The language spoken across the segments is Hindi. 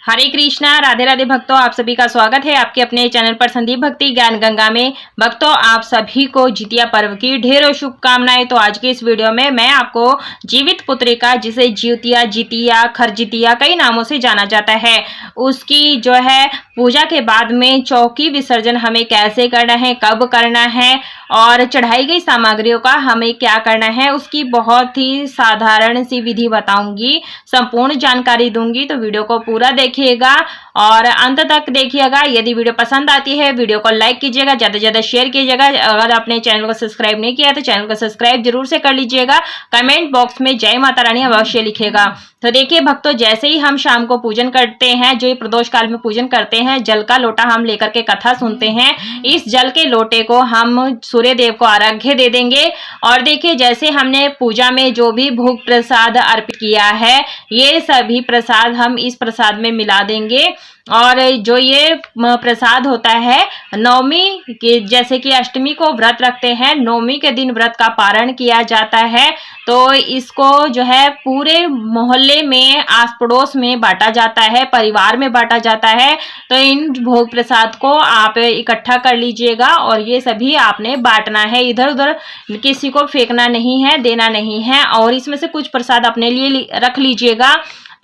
हरे कृष्णा, राधे राधे भक्तों, आप सभी का स्वागत है आपके अपने चैनल पर संदीप भक्ति ज्ञान गंगा में। भक्तों, आप सभी को जितिया पर्व की ढेरों शुभकामनाएं। तो आज की इस वीडियो में मैं आपको जीवित पुत्रिका, जिसे जितिया, जितिया, खरजितिया कई नामों से जाना जाता है, उसकी जो है पूजा के बाद में चौकी विसर्जन हमें कैसे करना है, कब करना है और चढ़ाई गई सामग्रियों का हमें क्या करना है, उसकी बहुत ही साधारण सी विधि बताऊंगी, संपूर्ण जानकारी दूंगी। तो वीडियो को पूरा देखिएगा और अंत तक देखिएगा। यदि वीडियो पसंद आती है वीडियो को लाइक कीजिएगा, ज्यादा से ज्यादा शेयर कीजिएगा। अगर आपने चैनल को सब्सक्राइब नहीं किया तो चैनल को सब्सक्राइब जरूर से कर लीजिएगा। कमेंट बॉक्स में जय माता रानी अवश्य लिखेगा। तो देखिए भक्तों, जैसे ही हम शाम को पूजन करते हैं, जो प्रदोष काल में पूजन करते हैं, जल का लोटा हम लेकर के कथा सुनते हैं। इस जल के लोटे को हम सूर्य देव को अर्घ्य दे देंगे। और देखिए, जैसे हमने पूजा में जो भी भोग प्रसाद अर्पित किया है, ये सभी प्रसाद हम इस प्रसाद में मिला देंगे। और जो ये प्रसाद होता है, नवमी के जैसे कि अष्टमी को व्रत रखते हैं, नवमी के दिन व्रत का पारण किया जाता है, तो इसको जो है पूरे मोहल्ले में, आस पड़ोस में बांटा जाता है, परिवार में बांटा जाता है। तो इन भोग प्रसाद को आप इकट्ठा कर लीजिएगा और ये सभी आपने बांटना है, इधर उधर किसी को फेंकना नहीं है, देना नहीं है। और इसमें से कुछ प्रसाद अपने लिए रख लीजिएगा,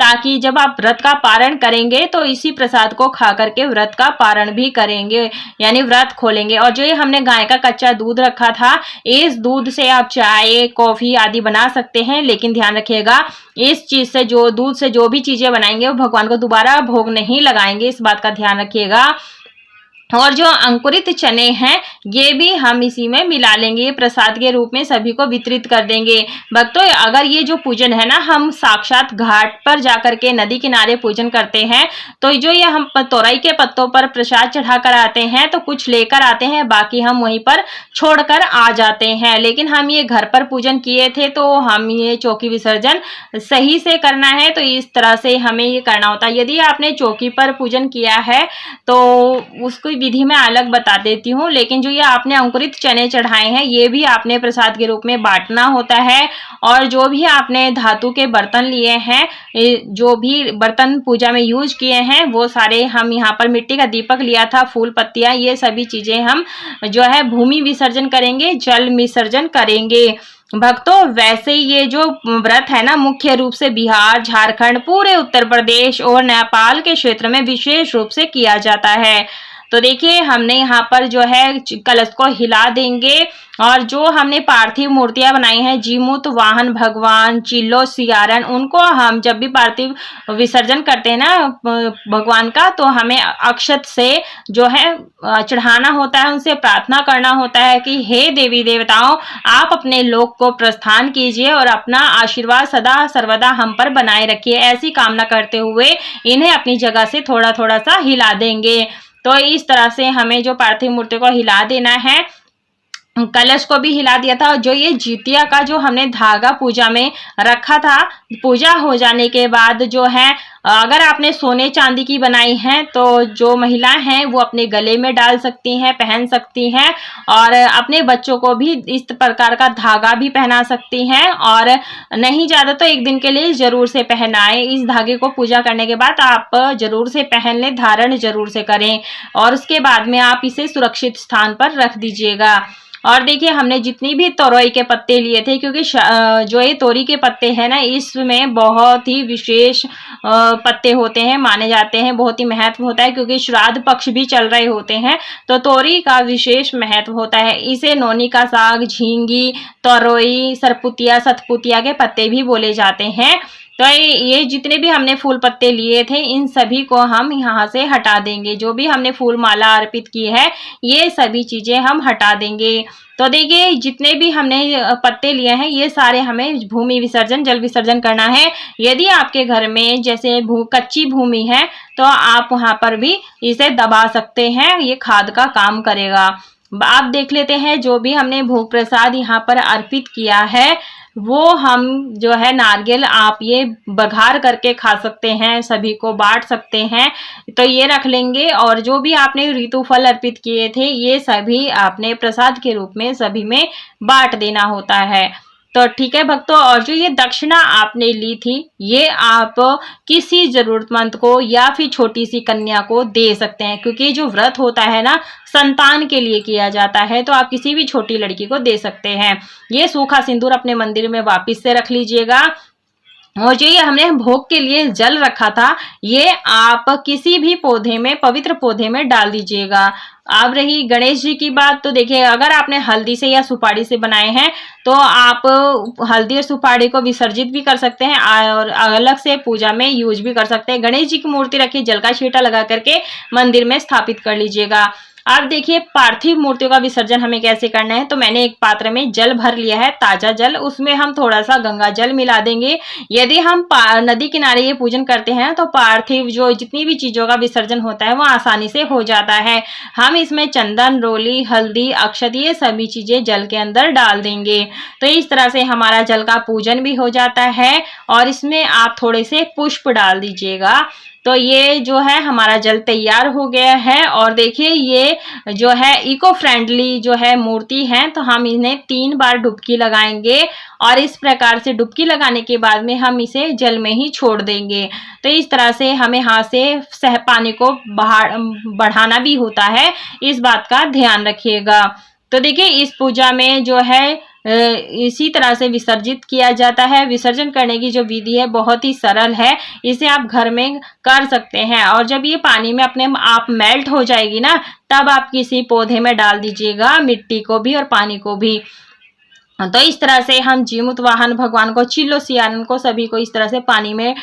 ताकि जब आप व्रत का पारण करेंगे तो इसी प्रसाद को खा करके व्रत का पारण भी करेंगे, यानी व्रत खोलेंगे। और जो ये हमने गाय का कच्चा दूध रखा था, इस दूध से आप चाय, कॉफी आदि बना सकते हैं, लेकिन ध्यान रखिएगा, इस चीज से, जो दूध से जो भी चीजें बनाएंगे, वो भगवान को दोबारा भोग नहीं लगाएंगे, इस बात का ध्यान रखिएगा। और जो अंकुरित चने हैं, ये भी हम इसी में मिला लेंगे, ये प्रसाद के रूप में सभी को वितरित कर देंगे। भक्तों, अगर ये जो पूजन है ना, हम साक्षात घाट पर जाकर के नदी किनारे पूजन करते हैं, तो जो ये हम तोरई के पत्तों पर प्रसाद चढ़ा कर आते हैं, तो कुछ लेकर आते हैं, बाकी हम वहीं पर छोड़कर आ जाते हैं। लेकिन हम ये घर पर पूजन किए थे, तो हम ये चौकी विसर्जन सही से करना है, तो इस तरह से हमें ये करना होता है। यदि आपने चौकी पर पूजन किया है तो उसको विधि में अलग बता देती हूँ, लेकिन जो ये आपने अंकुरित चने चढ़ाए हैं, ये भी आपने प्रसाद के रूप में बांटना होता है। और जो भी आपने धातु के बर्तन लिए हैं, जो भी बर्तन पूजा में यूज किए हैं, वो सारे हम यहाँ पर, मिट्टी का दीपक लिया था, फूल पत्तियां, ये सभी चीजें हम जो है भूमि विसर्जन करेंगे, जल विसर्जन करेंगे। भक्तों, वैसे ये जो व्रत है ना, मुख्य रूप से बिहार, झारखंड, पूरे उत्तर प्रदेश और नेपाल के क्षेत्र में विशेष रूप से किया जाता है। तो देखिए, हमने यहाँ पर जो है कलश को हिला देंगे और जो हमने पार्थिव मूर्तियां बनाई हैं, जीमूत वाहन भगवान, चिल्लो, सियारन, उनको हम जब भी पार्थिव विसर्जन करते हैं ना भगवान का, तो हमें अक्षत से जो है चढ़ाना होता है, उनसे प्रार्थना करना होता है कि हे देवी देवताओं, आप अपने लोक को प्रस्थान कीजिए और अपना आशीर्वाद सदा सर्वदा हम पर बनाए रखिए। ऐसी कामना करते हुए इन्हें अपनी जगह से थोड़ा थोड़ा सा हिला देंगे। तो इस तरह से हमें जो पार्थिव मूर्ति को हिला देना है, कलश को भी हिला दिया था। जो ये जितिया का जो हमने धागा पूजा में रखा था, पूजा हो जाने के बाद जो है, अगर आपने सोने चांदी की बनाई है, तो जो महिलाएं हैं वो अपने गले में डाल सकती हैं, पहन सकती हैं, और अपने बच्चों को भी इस प्रकार का धागा भी पहना सकती हैं। और नहीं ज्यादा तो एक दिन के लिए जरूर से पहनाएं। इस धागे को पूजा करने के बाद आप जरूर से पहन लें, धारण जरूर से करें, और उसके बाद में आप इसे सुरक्षित स्थान पर रख दीजिएगा। और देखिए, हमने जितनी भी तोरई के पत्ते लिए थे, क्योंकि जो ये तोरी के पत्ते हैं ना, इसमें बहुत ही विशेष पत्ते होते हैं, माने जाते हैं, बहुत ही महत्व होता है, क्योंकि श्राद्ध पक्ष भी चल रहे होते हैं, तो तोरी का विशेष महत्व होता है। इसे नौनी का साग, झींगी, तोरई, सरपुतिया, सतपुतिया के पत्ते भी बोले जाते हैं। तो ये जितने भी हमने फूल पत्ते लिए थे, इन सभी को हम यहाँ से हटा देंगे। जो भी हमने फूल माला अर्पित की है, ये सभी चीजें हम हटा देंगे। तो देखिए, जितने भी हमने पत्ते लिए हैं, ये सारे हमें भूमि विसर्जन, जल विसर्जन करना है। यदि आपके घर में जैसे कच्ची भूमि है, तो आप वहां पर भी इसे दबा सकते हैं, ये खाद का काम करेगा। आप देख लेते हैं, जो भी हमने भोग प्रसाद यहाँ पर अर्पित किया है, वो हम जो है नारियल, आप ये बघार करके खा सकते हैं, सभी को बांट सकते हैं, तो ये रख लेंगे। और जो भी आपने ऋतु फल अर्पित किए थे, ये सभी आपने प्रसाद के रूप में सभी में बांट देना होता है। तो ठीक है भक्तों, और जो ये दक्षिणा आपने ली थी ये आप किसी जरूरतमंद को या फिर छोटी सी कन्या को दे सकते हैं, क्योंकि जो व्रत होता है ना संतान के लिए किया जाता है, तो आप किसी भी छोटी लड़की को दे सकते हैं। ये सूखा सिंदूर अपने मंदिर में वापस से रख लीजिएगा। और जो ये हमने भोग के लिए जल रखा था ये आप किसी भी पौधे में, पवित्र पौधे में डाल दीजिएगा। अब रही गणेश जी की बात, तो देखिए अगर आपने हल्दी से या सुपारी से बनाए हैं तो आप हल्दी और सुपारी को विसर्जित भी कर सकते हैं और अलग से पूजा में यूज भी कर सकते हैं। गणेश जी की मूर्ति रखिए, जल का छींटा लगा करके मंदिर में स्थापित कर लीजिएगा। अब देखिए पार्थिव मूर्तियों का विसर्जन हमें कैसे करना है, तो मैंने एक पात्र में जल भर लिया है, ताजा जल, उसमें हम थोड़ा सा गंगा जल मिला देंगे। यदि हम नदी किनारे ये पूजन करते हैं तो पार्थिव जो जितनी भी चीजों का विसर्जन होता है वो आसानी से हो जाता है। हम इसमें चंदन, रोली, हल्दी, अक्षत ये सभी चीजें जल के अंदर डाल देंगे। तो इस तरह से हमारा जल का पूजन भी हो जाता है और इसमें आप थोड़े से पुष्प डाल दीजिएगा। तो ये जो है हमारा जल तैयार हो गया है। और देखिए ये जो है इको फ्रेंडली जो है मूर्ति है, तो हम इन्हें 3 बार डुबकी लगाएंगे और इस प्रकार से डुबकी लगाने के बाद में हम इसे जल में ही छोड़ देंगे। तो इस तरह से हमें हाथ से पानी को बढ़ाना भी होता है, इस बात का ध्यान रखिएगा। तो देखिए इस पूजा में जो है इसी तरह से विसर्जित किया जाता है। विसर्जन करने की जो विधि है बहुत ही सरल है, इसे आप घर में कर सकते हैं। और जब ये पानी में अपने आप मेल्ट हो जाएगी ना, तब आप किसी पौधे में डाल दीजिएगा, मिट्टी को भी और पानी को भी। तो इस तरह से हम जीमूत वाहन भगवान को, चिल्लो सियारन को, सभी को इस तरह से पानी में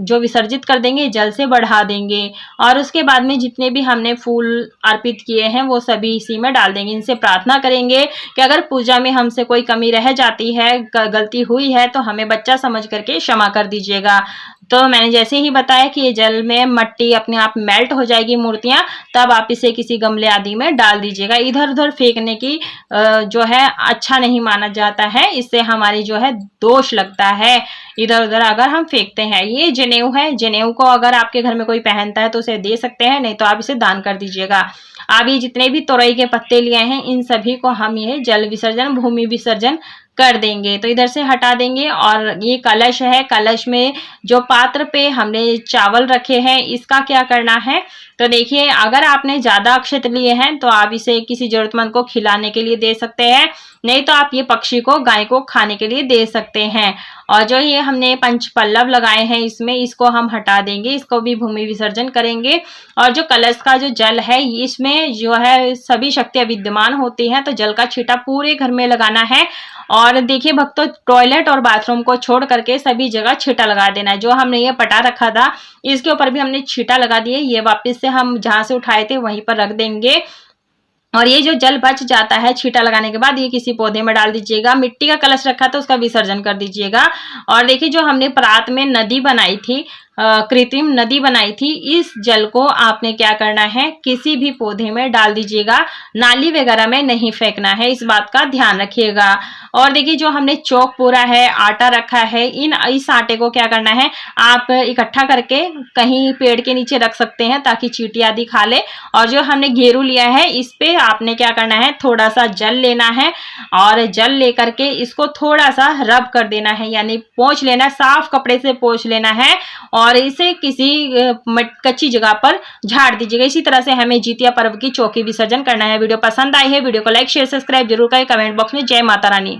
जो विसर्जित कर देंगे, जल से बढ़ा देंगे। और उसके बाद में जितने भी हमने फूल अर्पित किए हैं वो सभी इसी में डाल देंगे। इनसे प्रार्थना करेंगे कि अगर पूजा में हमसे कोई कमी रह जाती है, गलती हुई है, तो हमें बच्चा समझ करके क्षमा कर दीजिएगा। तो मैंने जैसे ही बताया कि ये जल में मट्टी अपने आप मेल्ट हो जाएगी मूर्तियां, तब आप इसे किसी गमले आदि में डाल दीजिएगा। इधर उधर फेंकने की जो है अच्छा नहीं माना जाता है, इससे हमारी जो है दोष लगता है इधर उधर अगर हम फेंकते हैं। ये जनेऊ है, जनेऊ को अगर आपके घर में कोई पहनता है तो उसे दे सकते हैं, नहीं तो आप इसे दान कर दीजिएगा। आप ये जितने भी तोरई के पत्ते लिए हैं इन सभी को हम ये जल विसर्जन, भूमि विसर्जन कर देंगे। तो इधर से हटा देंगे। और ये कलश है, कलश में जो पात्र पे हमने चावल रखे हैं इसका क्या करना है, तो देखिए अगर आपने ज्यादा अक्षत लिए हैं तो आप इसे किसी जरूरतमंद को खिलाने के लिए दे सकते हैं, नहीं तो आप ये पक्षी को, गाय को खाने के लिए दे सकते हैं। और जो ये हमने पंच पल्लव लगाए हैं इसमें, इसको हम हटा देंगे, इसको भी भूमि विसर्जन करेंगे। और जो कलश का जो जल है इसमें जो है सभी शक्तियां विद्यमान होती हैं, तो जल का छींटा पूरे घर में लगाना है। और देखिए भक्तों, टॉयलेट और बाथरूम को छोड़ करके सभी जगह छींटा लगा देना है। जो हमने ये पटा रखा था इसके ऊपर भी हमने छींटा लगा दिए, ये वापस से हम जहां से उठाए थे वहीं पर रख देंगे। और ये जो जल बच जाता है छींटा लगाने के बाद, ये किसी पौधे में डाल दीजिएगा। मिट्टी का कलश रखा था उसका विसर्जन कर दीजिएगा। और देखिए जो हमने परात में नदी बनाई थी, कृत्रिम नदी बनाई थी, इस जल को आपने क्या करना है, किसी भी पौधे में डाल दीजिएगा, नाली वगैरह में नहीं फेंकना है, इस बात का ध्यान रखिएगा। और देखिए जो हमने चौक पूरा है, आटा रखा है, इस आटे को क्या करना है, आप इकट्ठा करके कहीं पेड़ के नीचे रख सकते हैं ताकि चींटी आदि खा ले। और जो हमने घेरू लिया है इस पे आपने क्या करना है, थोड़ा सा जल लेना है और जल लेकर के इसको थोड़ा सा रब कर देना है, यानी पोंछ लेना, साफ कपड़े से पोंछ लेना है और इसे किसी कच्ची जगह पर झाड़ दीजिएगा। इसी तरह से हमें जितिया पर्व की चौकी विसर्जन करना है। वीडियो पसंद आई है, वीडियो को लाइक शेयर सब्सक्राइब जरूर करें। कमेंट बॉक्स में जय माता रानी।